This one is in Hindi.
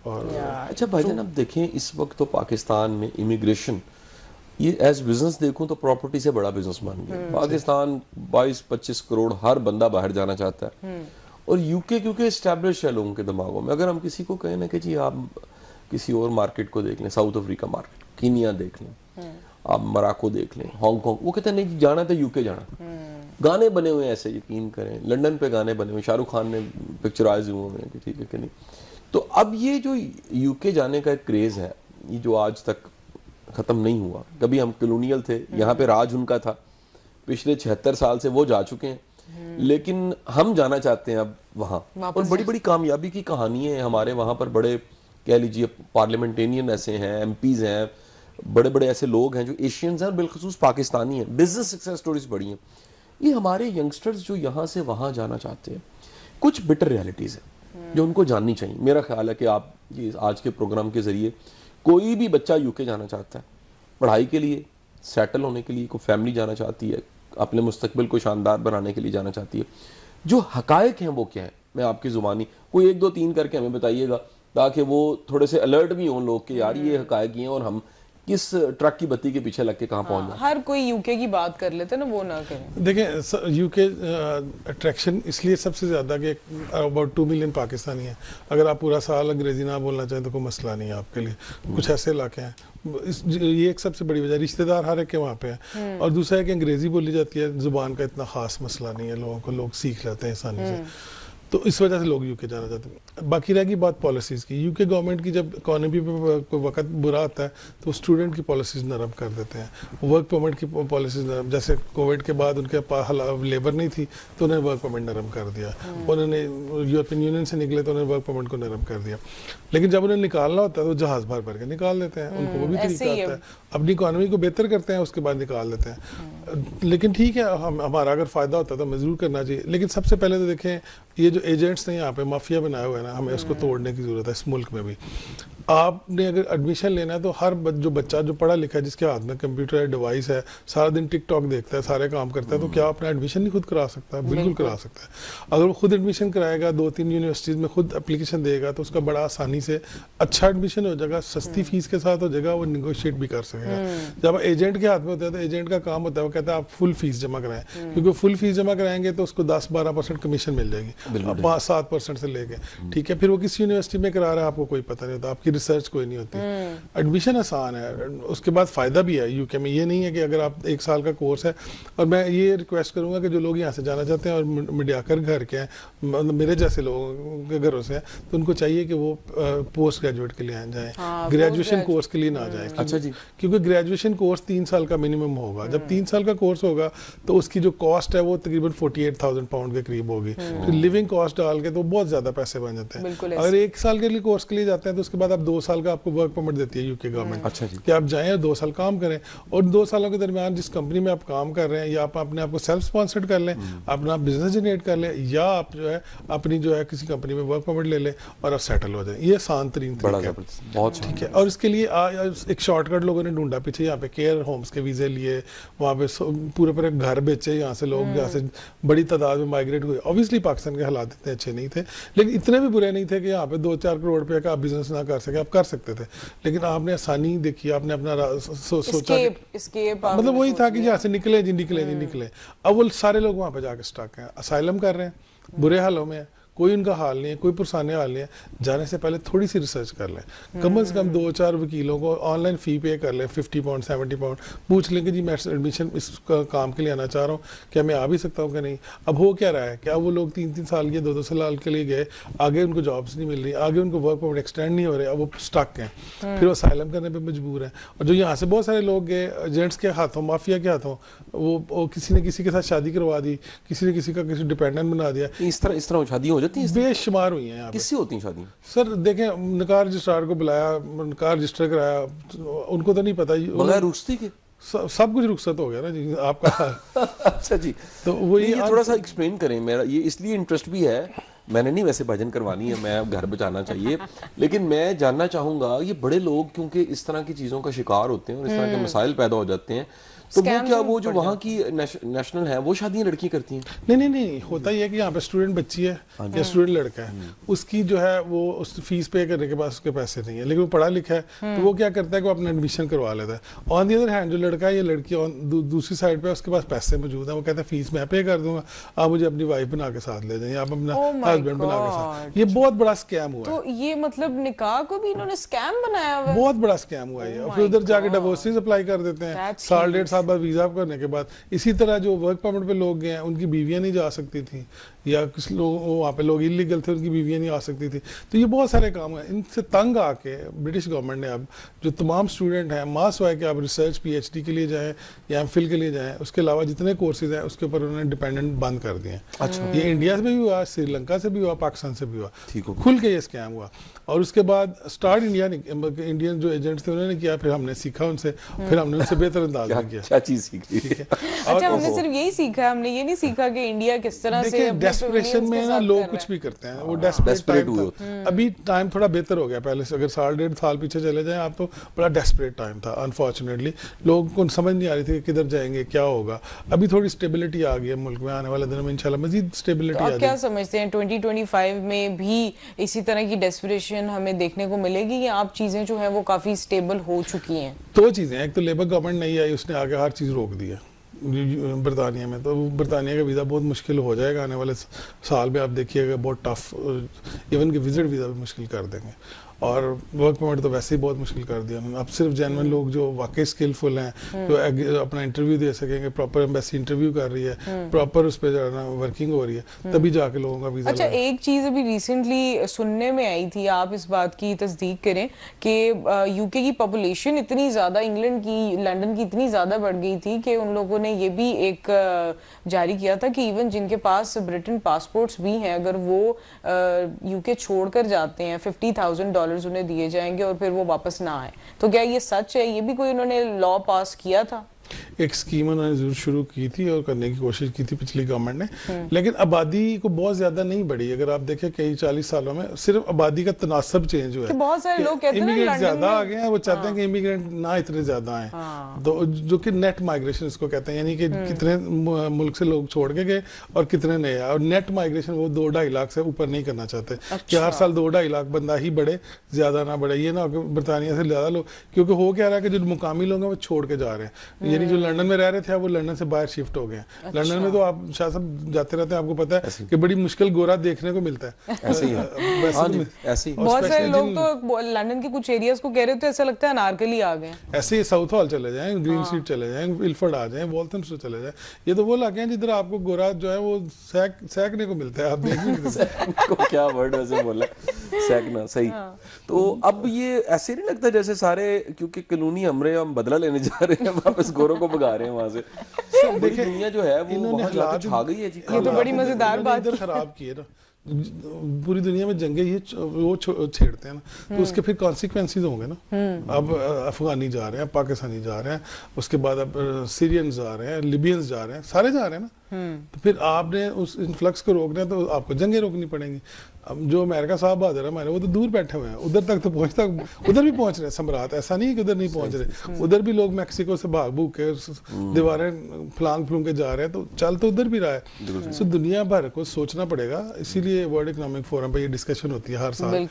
और अच्छा भाईजान, अब देखें इस वक्त तो पाकिस्तान में इमिग्रेशन ये एज बिजनेस देखूं तो प्रॉपर्टी से बड़ा बिजनेस बन गया। पाकिस्तान 22-25 करोड़ हर बंदा बाहर जाना चाहता है। और यूके क्योंकि एस्टैब्लिश है लोगों के दिमागों में, अगर हम किसी को कहें ना कि जी आप किसी और मार्केट को देख लें, साउथ अफ्रीका मार्केट, कीनिया देख लें, आप मोरक्को देख लें, हांगकांग, वो कहते हैं नहीं जाना तो यूके जाना। गाने बने हुए हैं ऐसे, यकीन करें, लंदन पे गाने बने हुए, शाहरुख खान ने पिक्चराइज हुए हैं कि ठीक है कि नहीं। तो अब ये जो यूके जाने का एक क्रेज है, ये जो आज तक खत्म नहीं हुआ, कभी हम कॉलोनियल थे, यहाँ पे राज उनका था, पिछले 76 साल से वो जा चुके हैं, लेकिन हम जाना चाहते हैं अब वहाँ। और बड़ी बड़ी कामयाबी की कहानी है हमारे वहाँ पर, बड़े कह लीजिए पार्लियामेंटेरियन ऐसे हैं, एमपीज हैं, बड़े बड़े ऐसे लोग हैं जो एशियंस हैं और बिलखसूस पाकिस्तानी हैं, बिजनेस सक्सेस स्टोरीज बड़ी हैं। ये हमारे यंगस्टर्स जो यहाँ से वहाँ जाना चाहते हैं, कुछ बिटर रियलिटीज़ हैं जो उनको जाननी चाहिए। मेरा ख्याल है कि आप ये आज के प्रोग्राम के ज़रिए, कोई भी बच्चा यूके जाना चाहता है पढ़ाई के लिए, सेटल होने के लिए, कोई फैमिली जाना चाहती है, अपने मुस्तकबिल को शानदार बनाने के लिए जाना चाहती है, जो हकायक हैं वो क्या है, मैं आपकी ज़ुबानी कोई 1 2 3 करके हमें बताइएगा, ताकि वो थोड़े से अलर्ट भी हों लोग कि यार ये हकायक ही हैं और हम किस ट्रक की बत्ती के पीछे लग के कहाँ पहुंच जाए। हर कोई यूके की बात कर लेते ना, वो ना करें। देखें यूके अट्रैक्शन इसलिए सबसे ज़्यादा कि अबाउट 2 मिलियन पाकिस्तानी हैं। अगर आप पूरा साल अंग्रेज़ी ना बोलना चाहें तो कोई मसला नहीं है आपके लिए। कुछ ऐसे इलाके हैं, ये एक सबसे बड़ी वजह, रिश्तेदार हर एक के वहाँ पे हैं। और दूसरा है कि अंग्रेज़ी बोली जाती है, ज़ुबान का इतना ख़ास मसला नहीं है, लोगों को लोग सीख लेते हैं आसानी से, तो इस वजह से लोग यूके जाना चाहते हैं। बाकी रहेगी बात पॉलिसीज़ की। यूके गवर्नमेंट की जब इकॉनमी पे कोई वक्त बुरा आता है तो स्टूडेंट की पॉलिसीज़ नरम कर देते हैं, वर्क परमिट की पॉलिसीज़ नरम, जैसे कोविड के बाद उनके पास लेबर नहीं थी तो उन्हें वर्क परमिट नरम कर दिया, उन्होंने यूरोपियन यूनियन से निकले तो उन्हें वर्क परमिट को नरम कर दिया। लेकिन जब उन्हें निकालना होता है तो जहाज़ भर भर के निकाल देते हैं, उनको वो भी तरीका आता है, अपनी इकॉनमी को बेहतर करते हैं, उसके बाद निकाल देते हैं। लेकिन ठीक है, हमारा अगर फ़ायदा होता तो हमें ज़रूर करना चाहिए। लेकिन सबसे पहले तो देखें, ये जो एजेंट्स ने यहाँ पे माफिया बनाया हुआ है ना, हमें उसको तोड़ने की ज़रूरत है इस मुल्क में भी। आपने अगर एडमिशन लेना है तो हर जो बच्चा जो पढ़ा लिखा है, जिसके हाथ में कंप्यूटर है, डिवाइस है, सारा दिन टिकटॉक देखता है, सारे काम करता है, तो क्या अपना एडमिशन नहीं खुद करा सकता? बिल्कुल करा सकता है। अगर वो खुद एडमिशन कराएगा, 2-3 यूनिवर्सिटीज़ में खुद एप्लीकेशन देगा तो उसका बड़ा आसानी से अच्छा एडमिशन हो जाएगा, सस्ती फीस के साथ हो जाएगा, वो निगोशिएट भी कर सकेगा। जब एजेंट के हाथ में होता है तो एजेंट का काम होता है, वो कहता है आप फुल फीस जमा कराएं, क्योंकि फुल फीस जमा कराएंगे तो उसको 10-12% कमीशन मिल जाएगी, 5-7% से लेके, ठीक है। फिर वो किस यूनिवर्सिटी में करा रहा है आपको कोई पता नहीं होता, आपकी रिसर्च कोई नहीं होती। एडमिशन आसान है, उसके बाद फ़ायदा भी है यूके में। ये नहीं है कि अगर आप 1 साल का कोर्स है, और मैं ये रिक्वेस्ट करूँगा कि जो लोग यहाँ से जाना चाहते हैं और मीडियाकर घर के हैं, मतलब मेरे जैसे लोगों के घरों से हैं, तो उनको चाहिए कि वो पोस्ट ग्रेजुएट के लिए जाएँ, ग्रेजुएशन कोर्स के लिए ना जाएँ। अच्छा जी, क्योंकि ग्रेजुएशन कोर्स 3 साल का मिनिमम होगा। जब 3 साल का कोर्स होगा तो उसकी जो कॉस्ट है वो तकरीबन 48,000 पाउंड के करीब होगी। फिर लिविंग कॉस्ट डाल के तो बहुत ज़्यादा पैसे बन जाते हैं। अगर 1 साल के लिए कोर्स के लिए जाते हैं तो उसके बाद आप 2 साल का आपको वर्क परमिट देती है यूके गवर्नमेंट। अच्छा जी, कि आप जाएं और 2 साल काम करें, और 2 सालों के दरमियान जिस कंपनी में आप काम कर रहे हैं, या आप अपने आप को सेल्फ स्पॉन्सर्ड कर लें, अपना बिजनेस जनरेट कर लें, या आप जो है अपनी जो है किसी कंपनी में वर्क परमिट ले लें और आप सेटल हो जाए। ये आसान तरीन तरीका है, बहुत ठीक है। और इसके लिए एक शॉर्टकट लोगों ने ढूंढा पीछे, यहाँ पे केयर होम्स के वीज़े लिए, वहाँ पे पूरे पूरे घर बेचे, यहाँ से लोग यहाँ से बड़ी तादाद में माइग्रेट हुए। ऑब्वियसली पाकिस्तान के हालात इतने अच्छे नहीं थे, लेकिन इतने भी बुरे नहीं थे कि यहाँ पे 2-4 करोड़ रुपये का आप बिजनेस ना कर सके, आप कर सकते थे। लेकिन आपने आसानी देखी, आपने अपना सोचा, मतलब वही था कि यहाँ से निकले जी, निकले जी, निकले। अब वो सारे लोग वहाँ पे जाके स्टक हैं, असाइलम कर रहे हैं, बुरे हालों में, कोई उनका हाल नहीं है, कोई पुरसाने हाल नहीं है। जाने से पहले थोड़ी सी रिसर्च कर लें, कम से कम 2-4 वकीलों को ऑनलाइन फ़ी पे कर लें, 50 पाउंड 70 पाउंड, पूछ लें कि जी मैं एडमिशन इस काम के लिए आना चाह रहा हूँ, क्या मैं आ भी सकता हूँ कि नहीं। अब हो क्या रहा है, क्या वो लोग 3-3 साल के 2-2 साल के लिए गए, आगे उनको जॉब्स नहीं मिल रही, आगे उनको वर्क परमिट एक्सटेंड नहीं हो रहे, अब वो स्टक हैं, फिर वो असाइलम करने पर मजबूर हैं। और जो यहाँ से बहुत सारे लोग गए एजेंट्स के हाथों, माफिया के हाथों, वो किसी ने किसी के साथ शादी करवा दी, किसी ने किसी का किसी डिपेंडेंट बना दिया। इस तरह शादी हो जाती है, बेशुमार हुई हैं। किससे होती हैं शादी? सर देखें, निकाह रजिस्ट्रार को बुलाया, निकाह रजिस्टर कराया, उनको तो नहीं पता, बगैर रुखसती के सब कुछ रुखसत हो गया ना जी आपका। अच्छा जी, तो वो ये थोड़ा सा एक्सप्लेन करें। मेरा ये इसलिए इंटरेस्ट भी है, मैंने नहीं वैसे भजन करवानी है, मैं घर बचाना चाहिए, लेकिन मैं जानना चाहूँगा, ये बड़े लोग क्योंकि इस तरह की चीज़ों का शिकार होते हैं और इस तरह के मसाइल पैदा हो जाते हैं, तो वो Scams क्या में वो जो पड़ वहाँ की नेशनल है वो शादियां लड़की करती हैं? नहीं, होता ये है कि यहाँ पे स्टूडेंट बच्ची है या स्टूडेंट लड़का है, उसकी जो है वो उस फीस पे करने के पास उसके पैसे नहीं है, लेकिन वो पढ़ा लिखा है तो वो क्या करता है कि वो अपना एडमिशन करवा लेता है। ऑन दी अदर हैंड जो लड़का है या लड़की दूसरी साइड पे उसके पास पैसे मौजूद है, वो कहता है फीस मैं पे कर दूंगा, आप मुझे अपनी वाइफ बना के साथ ले जाएं, आप अपना Oh my हस्बैंड बना के साथ। God. ये बहुत बड़ा स्कैम हुआ है, तो ये मतलब निकाह को भी इन्होंने स्कैम बनाया हुआ है। बहुत बड़ा स्कैम हुआ है। Oh और फिर my उधर जाके God. डिवोर्सेस अप्लाई कर देते हैं That's साल डेढ़ huge. साल बाद वीजा करने के बाद। इसी तरह जो वर्क परमिट पे लोग गए हैं उनकी बीवियां नहीं जा सकती थी, या कुछ लोग वहाँ पे लोग इलीगल थे उनकी बीवियां नहीं आ सकती थी। तो ये बहुत सारे काम हैं, इनसे तंग आके ब्रिटिश गवर्नमेंट ने अब जो तमाम स्टूडेंट हैं मास हुआ है कि आप रिसर्च PhD के लिए जाएं या एमफिल के लिए जाएं, उसके अलावा जितने कोर्सेज हैं उसके ऊपर उन्होंने डिपेंडेंट बंद कर दिए हैं। अच्छा, ये इंडिया से भी हुआ, श्रीलंका से भी हुआ, पाकिस्तान से भी हुआ, ठीक हो। खुल के ये स्कैम हुआ। और उसके बाद स्टार्ट इंडियन जो एजेंट्स थे उन्होंने किया, फिर हमने सीखा उनसे, फिर हमने उनसे बेहतर अंदाज में किया। क्या चीज सीख रही है? अच्छा, हमने सिर्फ यही सीखा है, हमने ये नहीं सीखा कि इंडिया किस तरह से देखिए अपने डेस्परेशन civilians में के ना साथ लोग कर कुछ रहा भी करते हैं, वो desperate डेस्परेट हुए टाइम होते था। अभी टाइम थोड़ा बेहतर हो गया पहले से, अगर साल डेढ़ साल पीछे चले जाएं आप तो बड़ा डेस्परेट टाइम था। अनफॉर्चुनेटली लोगों को समझ नहीं आ रही थी कि किधर जाएंगे, क्या होगा। अभी थोड़ी स्टेबिलिटी आ गई है मुल्क में, आने वाले दिनों में इंशाल्लाह मजीद स्टेबिलिटी तो आ आप क्या जाएगी। समझते हैं 2025 में भी इसी तरह की डेस्परेशन हमें देखने को मिलेगी, या आप चीजें जो है वो काफी स्टेबल हो चुकी हैं? दो चीज़ें हैं, एक तो लेबर गवर्नमेंट नहीं आई, उसने आगे हर चीज़ रोक दी है बरतानिया में, तो बरतानिया का वीज़ा बहुत मुश्किल हो जाएगा आने वाले साल में। आप देखिएगा बहुत टफ, इवन कि विजिट वीज़ा भी मुश्किल कर देंगे, और वर्क परमिट तो वैसे ही बहुत मुश्किल कर दिया उन्होंने। अब सिर्फ जेन्युइन लोग जो वाकई स्किलफुल हैं, जो अपना इंटरव्यू दे सकेंगे, प्रॉपर एम्बेसी इंटरव्यू कर रही है, प्रॉपर उस पर जो है ना वर्किंग हो रही है, तभी जाके लोगों का वीज़ा अच्छा, एक चीज अभी रिसेंटली सुनने में आई थी, आप इस बात की तस्दीक करें कि यूके की पॉपुलेशन इतनी ज्यादा, इंग्लैंड की, लंदन की इतनी ज्यादा बढ़ गई थी कि उन लोगों ने ये भी एक जारी किया था कि इवन जिनके पास ब्रिटेन पासपोर्ट्स भी हैं, अगर वो यूके छोड़कर जाते हैं $50,000 उन्हें दिए जाएंगे और फिर वो वापस ना आए। तो क्या ये सच है? ये भी कोई उन्होंने लॉ पास किया था? एक स्कीम उन्होंने जरूर शुरू की थी और करने की कोशिश की थी पिछली गवर्नमेंट ने, लेकिन आबादी को बहुत ज्यादा नहीं बढ़ी। अगर आप देखें कई 40 सालों में सिर्फ आबादी का तनासब चेंज हुआ है। बहुत सारे लोग कहते हैं ना इमिग्रेंट लंदन ज्यादा में- आ गए हैं, वो चाहते हैं कि इमिग्रेंट ना इतने ज्यादा आए, तो जो कि नेट माइग्रेशन इसको कहते हैं, यानी कि कितने मुल्क से लोग छोड़ के गए और कितने नए आए। और नेट माइग्रेशन वो 2-2.5 लाख से ऊपर नहीं करना चाहते कि हर साल 2-2.5 लाख बंदा ही बढ़े, ज्यादा ना बढ़े। ये ना हो कि बरतानिया से ज्यादा लोग, क्योंकि हो क्या रहा है कि जो मुकामी लोग हैं वो छोड़ के जा रहे हैं, यानी जो लंदन में रह रहे थे वो लंदन से बाहर शिफ्ट हो गए हैं। लंदन में तो आप शायद सब जाते रहते हैं, आपको पता है कि बड़ी मुश्किल गोरा देखने को मिलता है। ऐसे ही है। वैसे हाँ तो जी, ऐसे ही। और बहुत सारे especially लोग जिन- तो लंदन के कुछ एरियाज को कह रहे थे, ऐसा लगता है अनारकली आ गए। ऐसे ही साउथ हॉल चले जाएं, ग्रीन स्ट्रीट चले जाएं, इल्फर्ड आ जाएं, वॉल्थनस्टो चले जाएं, ये तो वो इलाके हैं जिधर आपको गोरा जो है वो सैकने को मिलता है। आप देख भी नहीं सकते। को क्या वर्ड वैसे बोला, सैकना, सही। तो अब ये ऐसे नहीं लगता जैसे सारे, क्योंकि कानूनी हमरे हम बदला लेने जा रहे हैं, वापस गोरों को भगा रहे हैं वहां से। देखिए दुनिया जो है वो इन्होंने वहां जाके हालात छा गई है जी। ये तो बड़ी मजेदार इन्होंने बात इधर खराब किए ना, पूरी दुनिया में जंगे ये वो छेड़ते हैं ना, तो उसके फिर कॉन्सिक्वेंसेज होंगे ना। अब अफगानी जा रहे हैं, पाकिस्तानी जा रहे हैं, उसके बाद अब सीरियंस जा रहे हैं, लिबियंस जा रहे हैं, सारे जा रहे हैं ना। तो फिर आपने उस इन्फ्लक्स को रोकना है तो आपको जंगे रोकनी पड़ेंगी। अब जो अमेरिका साहब बहादुर है हमारे, वो तो दूर बैठे हुए हैं, उधर तक तो पहुंचता, उधर भी पहुंच रहे हैं सम्राट, ऐसा नहीं है कि उधर नहीं पहुंच रहे। उधर भी लोग मैक्सिको से भाग भूग के दीवारें फलांग फलूंग के जा रहे हैं, तो चल तो उधर भी रहा है। सो दुनिया भर को सोचना पड़ेगा, इसीलिए वर्ल्ड इकोनॉमिक फोरम पे ये डिस्कशन होती है हर साल।